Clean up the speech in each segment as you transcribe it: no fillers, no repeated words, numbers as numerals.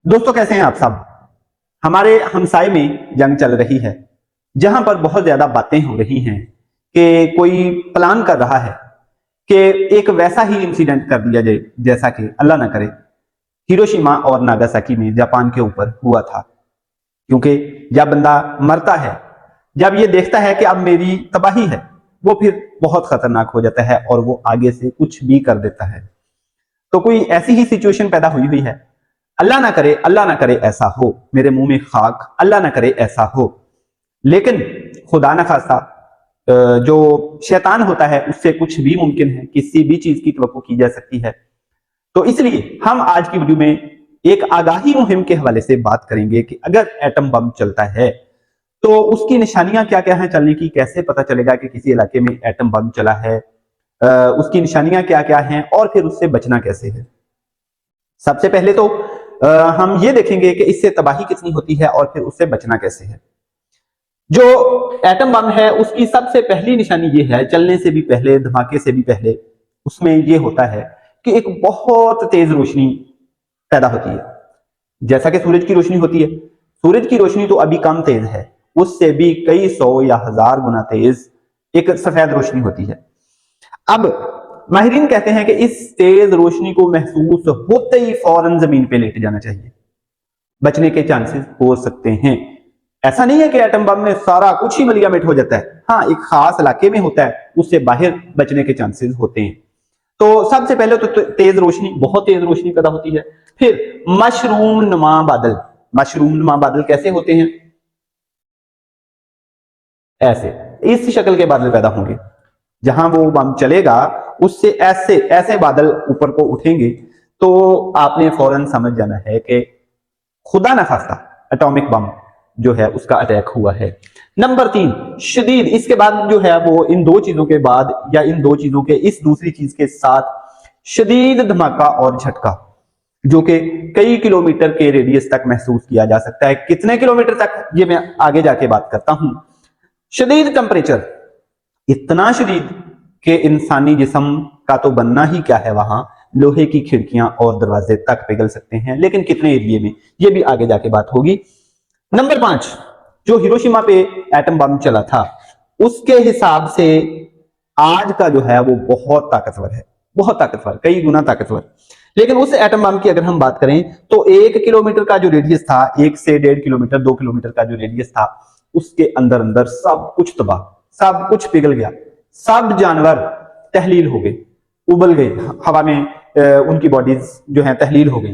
दोस्तों कैसे हैं आप सब। हमारे हमसाए में जंग चल रही है, जहां पर बहुत ज्यादा बातें हो रही हैं कि कोई प्लान कर रहा है कि एक वैसा ही इंसिडेंट कर दिया जाए जैसा कि अल्लाह ना करे हिरोशिमा और नागासाकी में जापान के ऊपर हुआ था। क्योंकि जब बंदा मरता है, जब ये देखता है कि अब मेरी तबाही है, वो फिर बहुत खतरनाक हो जाता है और वो आगे से कुछ भी कर देता है। तो कोई ऐसी ही सिचुएशन पैदा हुई है। अल्लाह ना करे, अल्लाह ना करे ऐसा हो, मेरे मुंह में खाक, अल्लाह ना करे ऐसा हो। लेकिन खुदा ना खास्ता जो शैतान होता है उससे कुछ भी मुमकिन है, किसी भी चीज की तवक्को की जा सकती है। तो इसलिए हम आज की वीडियो में एक आगाही मुहिम के हवाले से बात करेंगे कि अगर एटम बम चलता है तो उसकी निशानियां क्या क्या हैं चलने की, कैसे पता चलेगा कि किसी इलाके में एटम बम चला है, उसकी निशानियां क्या क्या हैं और फिर उससे बचना कैसे है। सबसे पहले तो हम ये देखेंगे कि इससे तबाही कितनी होती है और फिर उससे बचना कैसे है। जो एटम बम है उसकी सबसे पहली निशानी ये है, चलने से भी पहले, धमाके से भी पहले उसमें ये होता है कि एक बहुत तेज रोशनी पैदा होती है। जैसा कि सूरज की रोशनी होती है, सूरज की रोशनी तो अभी कम तेज है, उससे भी कई सौ या हजार गुना तेज एक सफेद रोशनी होती है। अब माहिरीन कहते हैं कि इस तेज रोशनी को महसूस होते ही फौरन जमीन पे लेट जाना चाहिए, बचने के चांसेस हो सकते हैं। ऐसा नहीं है कि एटम बम में सारा कुछ ही मलियामेट हो जाता है, हाँ एक खास इलाके में होता है, उससे बाहर बचने के चांसेस होते हैं। तो सबसे पहले तो तेज रोशनी, बहुत तेज रोशनी पैदा होती है। फिर मशरूम नुमा बादल, मशरूम नुमा बादल कैसे होते हैं? ऐसे, इस शक्ल के बादल पैदा होंगे। जहां वो बम चलेगा उससे ऐसे ऐसे बादल ऊपर को उठेंगे, तो आपने फौरन समझ जाना है कि खुदा न खास्ता एटॉमिक बम जो है उसका अटैक हुआ है। नंबर 3 शदीद, इसके बाद जो है वो इन दो चीजों के बाद या इन दो चीजों के इस दूसरी चीज के साथ शदीद धमाका और झटका, जो कि कई किलोमीटर के रेडियस तक महसूस किया जा सकता है। कितने किलोमीटर तक, ये मैं आगे जाके बात करता हूं। शदीद टेम्परेचर, इतना शदीद कि इंसानी जिस्म का तो बनना ही क्या है, वहां लोहे की खिड़कियां और दरवाजे तक पिघल सकते हैं। लेकिन कितने एरिया में, ये भी आगे जाके बात होगी। नंबर 5 जो हिरोशिमा पे एटम बम चला था उसके हिसाब से आज का जो है वो बहुत ताकतवर है, बहुत ताकतवर, कई गुना ताकतवर। लेकिन उस एटम बम की अगर हम बात करें तो 1 किलोमीटर का जो रेडियस था, 1 से 1.5 किलोमीटर, 2 किलोमीटर का जो रेडियस था, उसके अंदर अंदर सब कुछ तबाह, सब कुछ पिघल गया, सब जानवर तहलील हो गए, उबल गए हवा में, उनकी बॉडीज जो है तहलील हो गई।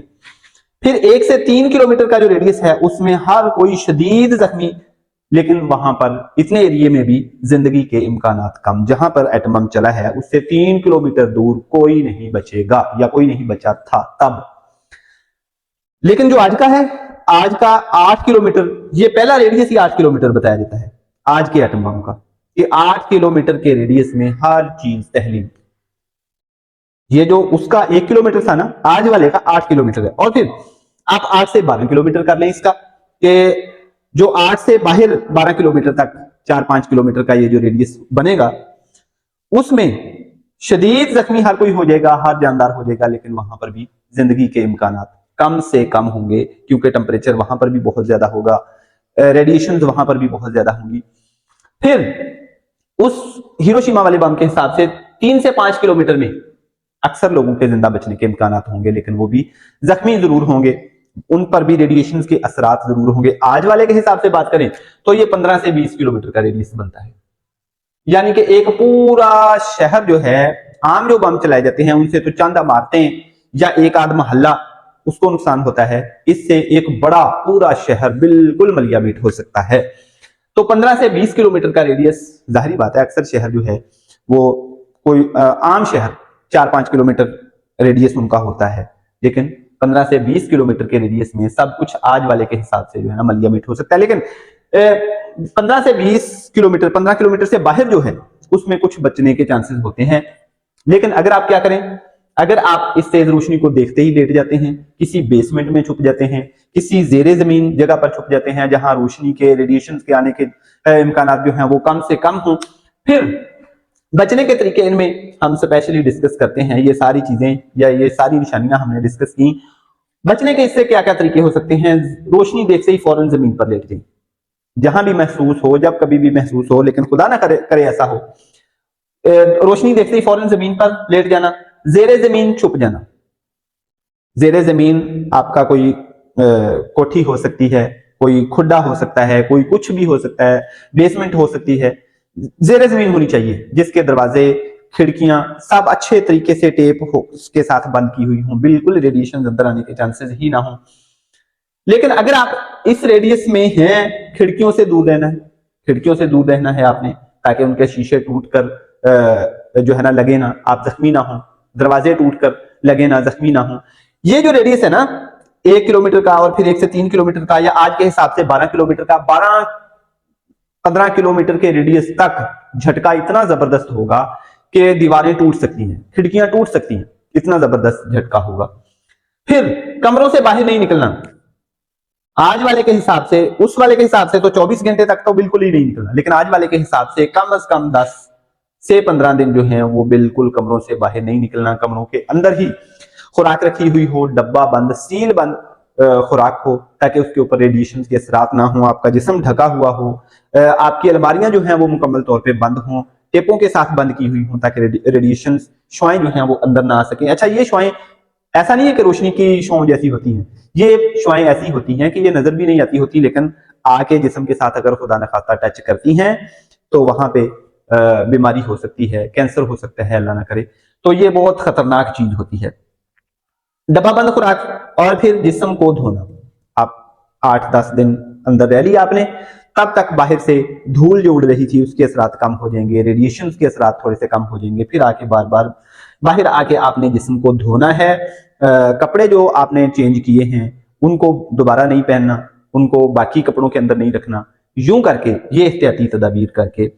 फिर 1 से 3 किलोमीटर का जो रेडियस है उसमें हर कोई शदीद जख्मी, लेकिन वहां पर इतने एरिया में भी जिंदगी के इम्कानात कम। जहां पर एटम बम चला है उससे 3 किलोमीटर दूर कोई नहीं बचेगा या कोई नहीं बचा था तब। लेकिन जो आज का है, आज का 8 किलोमीटर, ये पहला रेडियस ही 8 किलोमीटर बताया जाता है आज के एटम बम का, कि 8 किलोमीटर के रेडियस में हर चीज तहलील। ये जो उसका 1 किलोमीटर था ना, आज वाले का 8 किलोमीटर है। और फिर आप 8 से 12 किलोमीटर कर लें इसका, कि जो 8 से बाहर 12 किलोमीटर तक, 4-5 किलोमीटर का ये जो रेडियस बनेगा, उसमें शदीद जख्मी हर कोई हो जाएगा, हर जानदार हो जाएगा, लेकिन वहां पर भी जिंदगी के इम्कानात कम से कम होंगे, क्योंकि टेम्परेचर वहां पर भी बहुत ज्यादा होगा, रेडिएशन वहां पर भी बहुत ज्यादा होंगी। फिर उस हिरोशिमा वाले बम के हिसाब से 3 से 5 किलोमीटर में अक्सर लोगों के जिंदा बचने के इम्कानात होंगे, लेकिन वो भी जख्मी जरूर होंगे, उन पर भी रेडिएशन के असरात जरूर होंगे। आज वाले के हिसाब से बात करें तो ये 15 से 20 किलोमीटर का रेडियस बनता है। यानी कि एक पूरा शहर जो है, आम जो बम चलाए जाते हैं उनसे तो चंद इमारतें या एक आध मोहल्ला उसको नुकसान होता है, इससे एक बड़ा पूरा शहर बिल्कुल मलियामीट हो सकता है। तो 15 से 20 किलोमीटर का रेडियस, जाहिर बात है अक्सर शहर जो है वो कोई आम शहर 4-5 किलोमीटर रेडियस उनका होता है, लेकिन 15 से 20 किलोमीटर के रेडियस में सब कुछ आज वाले के हिसाब से जो है ना मलियामीट हो सकता है। लेकिन 15 से 20 किलोमीटर, 15 किलोमीटर से बाहर जो है उसमें कुछ बचने के चांसेस होते हैं। लेकिन अगर आप क्या करें, अगर आप इस तेज रोशनी को देखते ही लेट जाते हैं, किसी बेसमेंट में छुप जाते हैं, किसी जेरे जमीन जगह पर छुप जाते हैं जहां रोशनी के, रेडिएशन के आने के इम्कानात जो हैं वो कम से कम हो, फिर बचने के तरीके इनमें हम स्पेशली डिस्कस करते हैं। ये सारी चीजें या ये सारी निशानियां हमने डिस्कस की, बचने के इससे क्या क्या तरीके हो सकते हैं? रोशनी देखते ही फौरन जमीन पर लेट जाए, जहां भी महसूस हो, जब कभी भी महसूस हो, लेकिन खुदा ना करे ऐसा हो। रोशनी देखते ही फौरन जमीन पर लेट जाना, जेरे जमीन छुप जाना। जेरे जमीन आपका कोई कोठी हो सकती है, कोई खुड्डा हो सकता है, कोई कुछ भी हो सकता है, बेसमेंट हो सकती है। जेरे जमीन होनी चाहिए जिसके दरवाजे, खिड़कियां सब अच्छे तरीके से टेप हो उसके साथ बंद की हुई हो, बिल्कुल रेडिएशन अंदर आने के चांसेस ही ना हो। लेकिन अगर आप इस रेडियस में हैं, खिड़कियों से दूर रहना है, खिड़कियों से दूर रहना है आपने, ताकि उनके शीशे टूट कर जो है ना लगे ना, आप जख्मी ना हो, दरवाजे टूट कर लगे ना, जख्मी ना हो। ये जो रेडियस है ना 1 किलोमीटर का, और फिर 1 से 3 किलोमीटर का, या आज के हिसाब से 12 किलोमीटर का, 12-15 किलोमीटर के रेडियस तक झटका इतना जबरदस्त होगा कि दीवारें टूट सकती हैं, खिड़कियां टूट सकती हैं, इतना जबरदस्त झटका होगा। फिर कमरों से बाहर नहीं निकलना। आज वाले के हिसाब से, उस वाले के हिसाब से तो 24 घंटे तक तो बिल्कुल ही नहीं निकलना, लेकिन आज वाले के हिसाब से कम से कम 10 से 15 दिन जो है वो बिल्कुल कमरों से बाहर नहीं निकलना। कमरों के अंदर ही खुराक रखी हुई हो, डब्बा बंद, सील बंद खुराक हो, ताकि उसके ऊपर रेडिएशन के असरात ना हो, आपका जिस्म ढका हुआ हो, आपकी अलमारियां जो हैं वो मुकम्मल तौर पे बंद हों, टेपों के साथ बंद की हुई हो, ताकि रेडिएशन शुआएं जो हैं वो अंदर ना आ सकें। अच्छा, ये शुआएं ऐसा नहीं है कि रोशनी की शुआओं जैसी होती हैं, ये शुआएं ऐसी होती हैं कि ये नजर भी नहीं आती होती, लेकिन आके जिस्म के साथ अगर खुदा न खास्ता टच करती हैं तो वहां पे बीमारी हो सकती है, कैंसर हो सकता है, अल्लाह ना करे। तो ये बहुत खतरनाक चीज होती है। डब्बा बंद खुराक, और फिर जिस्म को धोना। आप 8-10 दिन अंदर रह लिया आपने, तब तक बाहर से धूल जो उड़ रही थी उसके असरात कम हो जाएंगे, रेडिएशन के असरात थोड़े से कम हो जाएंगे। फिर आके बार बार बाहर आके आपने जिस्म को धोना है। कपड़े जो आपने चेंज किए हैं उनको दोबारा नहीं पहनना, उनको बाकी कपड़ों के अंदर नहीं रखना। यूं करके, ये एहतियाती तदाबीर करके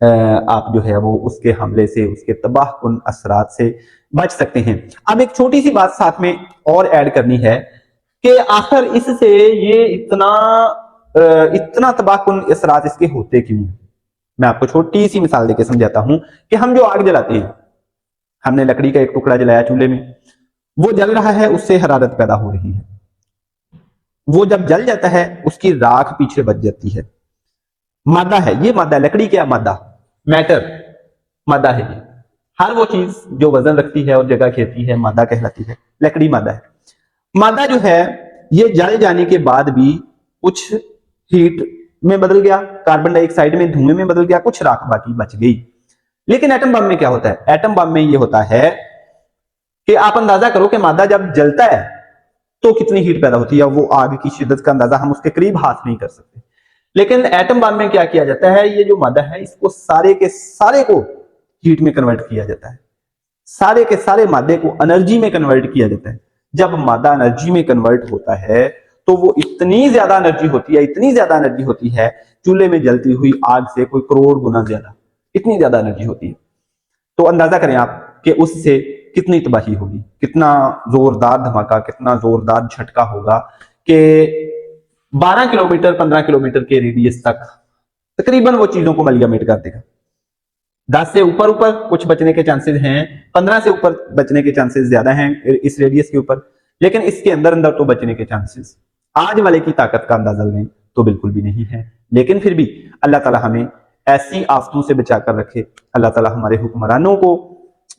आप जो है वो उसके हमले से, उसके तबाहकुन असरात से बच सकते हैं। अब एक छोटी सी बात साथ में और ऐड करनी है कि आखिर इससे ये इतना तबाहकुन असरात इसके होते क्यों हैं। मैं आपको छोटी सी मिसाल देकर समझाता हूं कि हम जो आग जलाते हैं, हमने लकड़ी का एक टुकड़ा जलाया चूल्हे में, वो जल रहा है, उससे हरारत पैदा हो रही है। वो जब जल जाता है उसकी राख पीछे बच जाती है। मादा है, ये मादा, लकड़ी क्या मादा, मैटर मादा है। ये हर वो चीज जो वजन रखती है और जगह घेरती है मादा कहलाती है, लकड़ी मादा है। मादा जो है ये जल जाने के बाद भी कुछ हीट में बदल गया, कार्बन डाइऑक्साइड में, धुएं में बदल गया, कुछ राख बाकी बच गई। लेकिन एटम बम में क्या होता है? एटम बम में ये होता है कि आप अंदाजा करो कि मादा जब जलता है तो कितनी हीट पैदा होती है। वो आग की शिद्दत का अंदाजा हम उसके करीब हाथ नहीं कर सकते। लेकिन एटम बम में क्या किया जाता है, ये जो मादा है इसको सारे के सारे को हीट में कन्वर्ट किया जाता है, सारे के सारे मादे को एनर्जी में कन्वर्ट किया जाता है। जब मादा एनर्जी में कन्वर्ट होता है तो वो इतनी ज्यादा एनर्जी होती है, इतनी ज्यादा एनर्जी होती है, चूल्हे में जलती हुई आग से कोई करोड़ गुना ज्यादा, इतनी ज्यादा एनर्जी होती है। तो अंदाजा करें आप कि उससे कितनी तबाही होगी, कितना जोरदार धमाका, कितना जोरदार झटका होगा कि 12 किलोमीटर 15 किलोमीटर के रेडियस तक तकरीबन वो चीजों को मलियामेट कर देगा। 10 से ऊपर ऊपर कुछ बचने के चांसेस हैं, 15 से ऊपर बचने के चांसेस ज्यादा हैं इस रेडियस के ऊपर, लेकिन इसके अंदर अंदर तो बचने के चांसेस आज वाले की ताकत का अंदाजा लगाएं तो बिल्कुल भी नहीं है। लेकिन फिर भी अल्लाह ताला हमें ऐसी आफतों से बचाकर रखे। अल्लाह ताला हमारे हुक्मरानों को,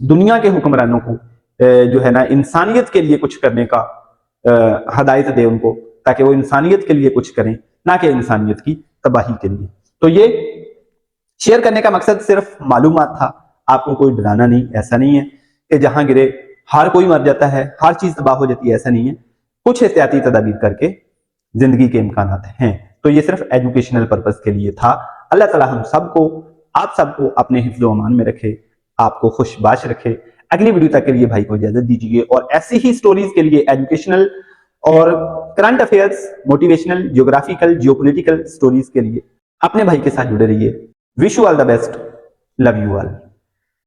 दुनिया के हुक्मरानों को जो है ना इंसानियत के लिए कुछ करने का हदायत दे उनको, ताकि वो इंसानियत के लिए कुछ करें, ना कि इंसानियत की तबाही के लिए। तो ये शेयर करने का मकसद सिर्फ मालूमात था, आपको कोई डराना नहीं। ऐसा नहीं है कि जहां गिरे हर कोई मर जाता है, हर चीज तबाह हो जाती है, ऐसा नहीं है। कुछ एहतियाती तदाबीर करके जिंदगी के इम्कान हैं। तो ये सिर्फ एजुकेशनल पर्पज के लिए था। अल्लाह ताला हम सबको, आप सबको अपने हिफ्ज़-ओ अमान में रखे, आपको खुशबाश रखे। अगली वीडियो तक के लिए भाई को इजाजत दीजिए, और ऐसी ही स्टोरीज के लिए, एजुकेशनल और current affairs, motivational, geographical, geopolitical stories के लिए अपने भाई के साथ जुड़े रहिए। Wish you all the best, love you all.